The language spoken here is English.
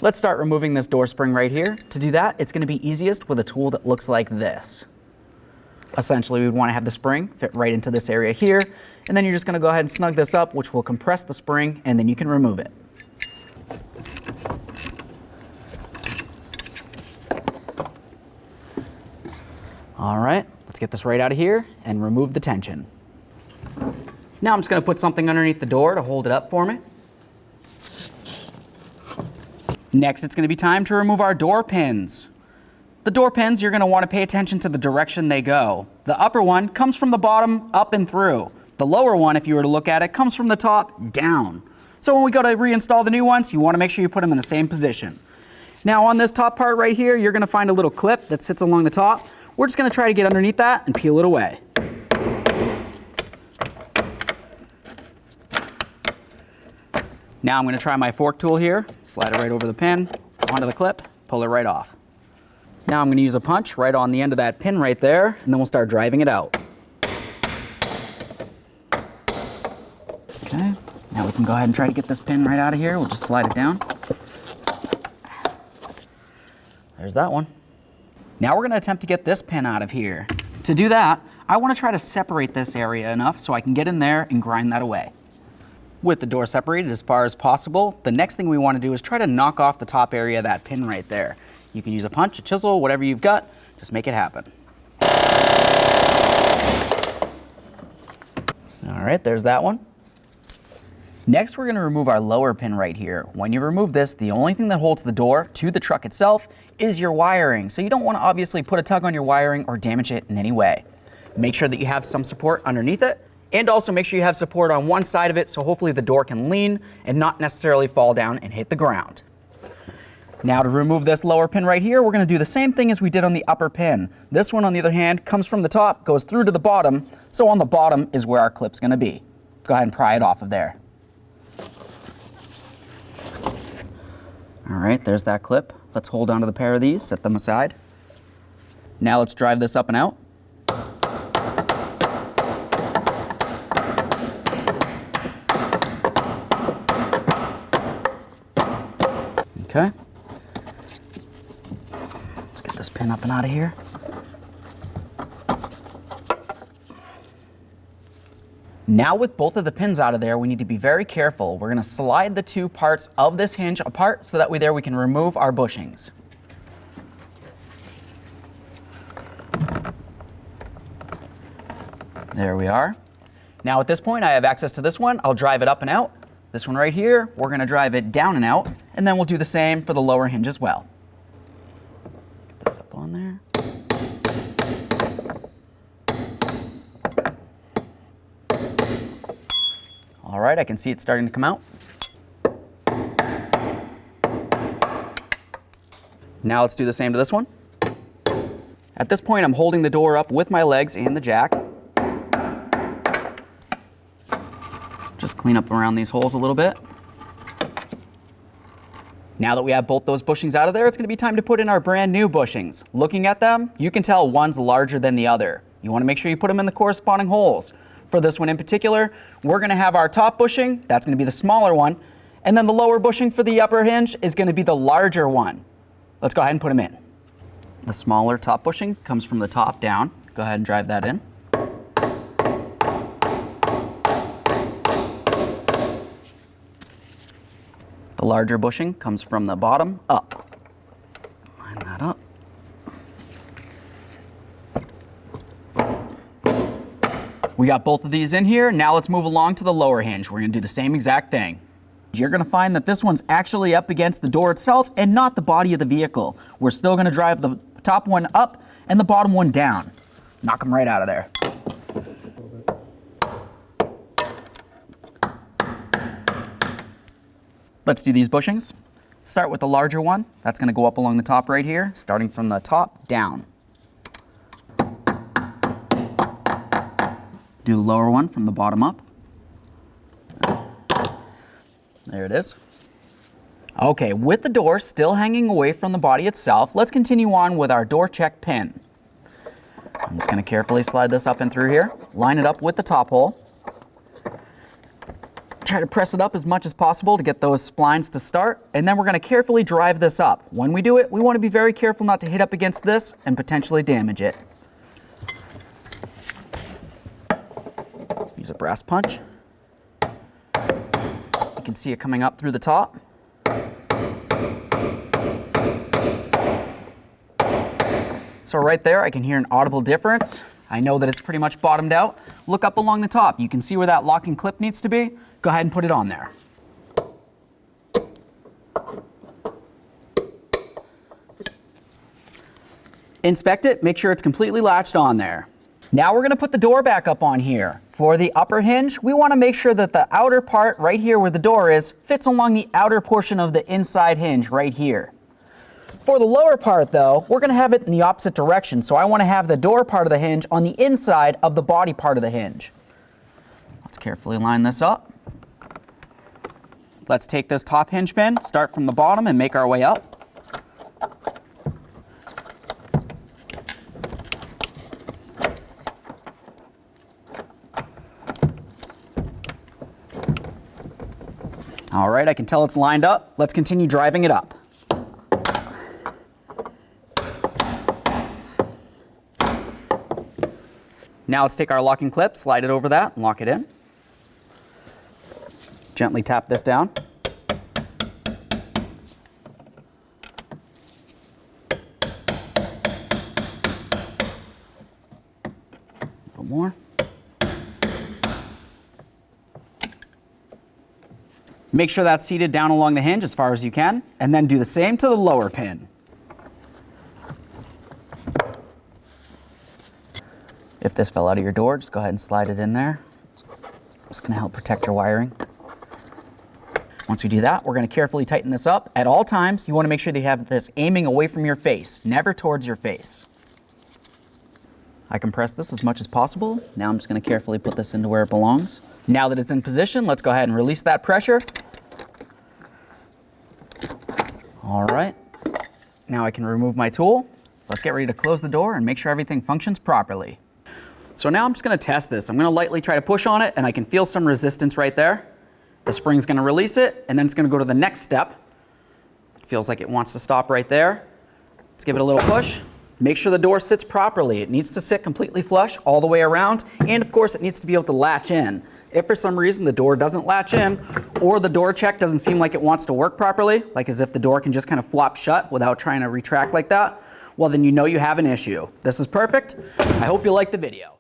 Let's start removing this door spring right here. To do that, it's going to be easiest with a tool that looks like this. Essentially, we would want to have the spring fit right into this area here, and then you're just going to go ahead and snug this up, which will compress the spring, and then you can remove it. All right, let's get this right out of here and remove the tension. Now I'm just going to put something underneath the door to hold it up for me. Next, it's going to be time to remove our door pins. The door pins, you're going to want to pay attention to the direction they go. The upper one comes from the bottom up and through. The lower one, if you were to look at it, comes from the top down. So when we go to reinstall the new ones, you want to make sure you put them in the same position. Now on this top part right here, you're going to find a little clip that sits along the top. We're just going to try to get underneath that and peel it away. Now I'm going to try my fork tool here, slide it right over the pin, onto the clip, pull it right off. Now I'm going to use a punch right on the end of that pin right there, and then we'll start driving it out. Okay, now we can go ahead and try to get this pin right out of here. We'll just slide it down. There's that one. Now we're going to attempt to get this pin out of here. To do that, I want to try to separate this area enough so I can get in there and grind that away. With the door separated as far as possible, the next thing we want to do is try to knock off the top area of that pin right there. You can use a punch, a chisel, whatever you've got, just make it happen. All right, there's that one. Next, we're going to remove our lower pin right here. When you remove this, the only thing that holds the door to the truck itself is your wiring. So you don't want to obviously put a tug on your wiring or damage it in any way. Make sure that you have some support underneath it, and also make sure you have support on one side of it so hopefully the door can lean and not necessarily fall down and hit the ground. Now to remove this lower pin right here, we're going to do the same thing as we did on the upper pin. This one, on the other hand, comes from the top, goes through to the bottom, so on the bottom is where our clip's going to be. Go ahead and pry it off of there. All right, there's that clip. Let's hold onto the pair of these, set them aside. Now let's drive this up and out. Okay. Let's get this pin up and out of here. Now with both of the pins out of there, we need to be very careful. We're going to slide the two parts of this hinge apart so that way there we can remove our bushings. There we are. Now at this point I have access to this one. I'll drive it up and out. This one right here, we're going to drive it down and out, and then we'll do the same for the lower hinge as well. Get this up on there. All right, I can see it starting to come out. Now let's do the same to this one. At this point, I'm holding the door up with my legs and the jack. Just clean up around these holes a little bit. Now that we have both those bushings out of there, it's going to be time to put in our brand new bushings. Looking at them, you can tell one's larger than the other. You want to make sure you put them in the corresponding holes. For this one in particular, we're going to have our top bushing, that's going to be the smaller one, and then the lower bushing for the upper hinge is going to be the larger one. Let's go ahead and put them in. The smaller top bushing comes from the top down. Go ahead and drive that in. The larger bushing comes from the bottom up. Line that up. We got both of these in here. Now let's move along to the lower hinge. We're going to do the same exact thing. You're going to find that this one's actually up against the door itself and not the body of the vehicle. We're still going to drive the top one up and the bottom one down. Knock them right out of there. Let's do these bushings. Start with the larger one. That's going to go up along the top right here, starting from the top down. Do the lower one from the bottom up. There it is. Okay, with the door still hanging away from the body itself, let's continue on with our door check pin. I'm just going to carefully slide this up and through here, line it up with the top hole. Try to press it up as much as possible to get those splines to start, and then we're going to carefully drive this up. When we do it, we want to be very careful not to hit up against this and potentially damage it. Use a brass punch. You can see it coming up through the top. So right there, I can hear an audible difference. I know that it's pretty much bottomed out. Look up along the top. You can see where that locking clip needs to be. Go ahead and put it on there. Inspect it, make sure it's completely latched on there. Now we're going to put the door back up on here. For the upper hinge, we want to make sure that the outer part right here where the door is fits along the outer portion of the inside hinge right here. For the lower part though, we're going to have it in the opposite direction, so I want to have the door part of the hinge on the inside of the body part of the hinge. Let's carefully line this up. Let's take this top hinge pin, start from the bottom and make our way up. All right, I can tell it's lined up. Let's continue driving it up. Now let's take our locking clip, slide it over that, and lock it in. Gently tap this down. A little more. Make sure that's seated down along the hinge as far as you can, and then do the same to the lower pin. If this fell out of your door, just go ahead and slide it in there. It's going to help protect your wiring. Once we do that, we're going to carefully tighten this up. At all times, you want to make sure that you have this aiming away from your face, never towards your face. I compress this as much as possible. Now I'm just going to carefully put this into where it belongs. Now that it's in position, let's go ahead and release that pressure. All right. Now I can remove my tool. Let's get ready to close the door and make sure everything functions properly. So now I'm just going to test this. I'm going to lightly try to push on it, and I can feel some resistance right there. The spring's going to release it, and then it's going to go to the next step. It feels like it wants to stop right there. Let's give it a little push. Make sure the door sits properly. It needs to sit completely flush all the way around, and of course it needs to be able to latch in. If for some reason the door doesn't latch in, or the door check doesn't seem like it wants to work properly, like as if the door can just kind of flop shut without trying to retract like that, well then you know you have an issue. This is perfect. I hope you liked the video.